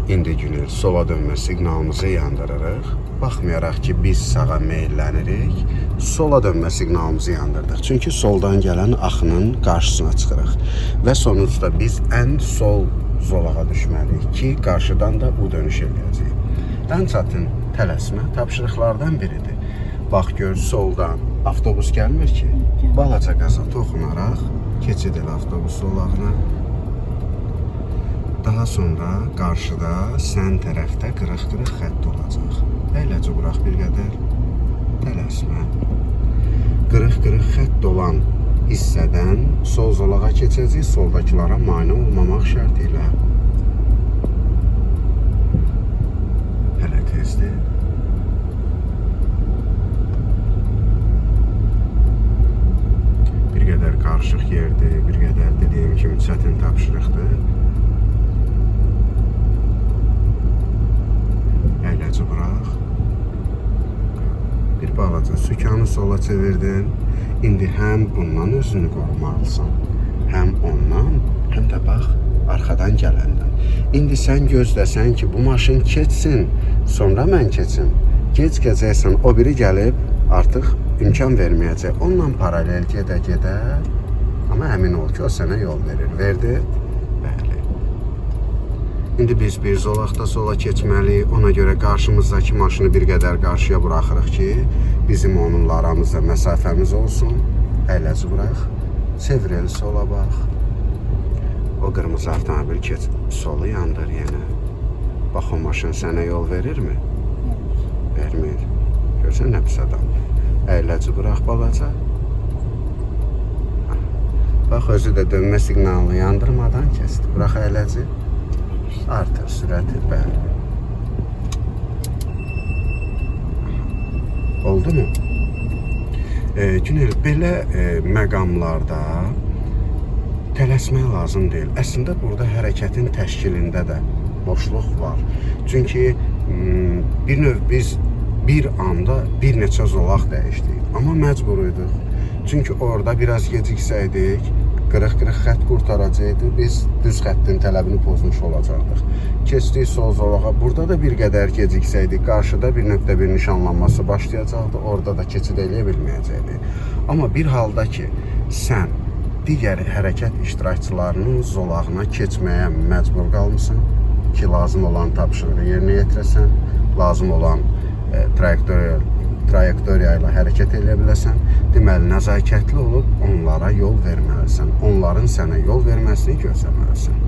İndi Günel sola dönmə siqnalımızı yandırırıq. Baxmayaraq ki, biz sağa meyillənirik, sola dönmə siqnalımızı yandırdıq. Çünki soldan gələn axının qarşısına çıxırıq. Və sonuçda biz ən sol zolağa düşməliyik ki, qarşıdan da bu dönüş eləyəcəyik. Ən çətin tələsmə tapşırıqlardan biridir. Bax gör, soldan avtobus gəlmir ki, balaca qaza toxunaraq keçid el avtobus zolağına. Daha sonra qarşıda sən tərəfdə qırıq-qırıq xətt olacaq. Əyləci burax bir qədər, tələsmə. Qırıq-qırıq xətt olan hissədən sol zolağa keçəcək, soldakılara mane olmamaq şərti ilə. Hələ tezdir. Bir qədər qarışıq yerdir, bir qədər dediyim kimi çətin tapşırıqdır. Əyləci burax. Bir balaca sükanı sola çevirdin. İndi həm bundan özünü qorumalısan, həm ondan, həm də bax, arxadan gələndən. İndi sən gözləsən ki, bu maşın keçsin, sonra mən keçim. Gec gələcəksən, o biri gəlib artıq imkan verməyəcək. Onunla paralel gedə-gedə, amma əmin ol ki, o sənə yol verir. Verdi? Bəli. İndi biz bir zolaqda sola keçməliyik. Ona görə qarşımızdakı maşını bir qədər qarşıya buraxırıq ki, bizim onunla aramızda məsafəmiz olsun. Əyləci burax. Çevir el sola bax. O qırmızı avtomobil keç. Solu yandır yenə. Bax, o maşın sənə yol verirmi? Vermir. Görsən nə pis adam. Əyləci burax balaca. Bax, özü də dönmə siqnalını yandırmadan keçdi. Burax əyləci. Artır sürəti, bəli. Oldu mu? Günel, belə məqamlarda tələsmək lazım deyil. Əslində burada hərəkətin təşkilində də boşluq var. Çünki bir növ biz bir anda bir neçə zolaq dəyişdik. Amma məcburuyduq. Çünki orada biraz geciksəydik, qırıq-qırıq xətt qurtaracaqdı, biz düz xəttin tələbini pozmuş olacaqdıq. Keçdik sol zolağa, burada da bir qədər geciksəydik, qarşıda 1.1 nişanlanması başlayacaqdı, orada da keçid eləyə bilməyəcəkdi. Amma bir halda ki, sən digər hərəkət iştirakçılarının zolağına keçməyə məcbur qalmışsan ki, lazım olan tapşırığı yerinə yetirəsən, lazım olan trayektoriya ilə hərəkət edə biləsən, deməli, nəzakətli olub onlara yol verməlisən. Onların sənə yol verməsini gözləməlisən.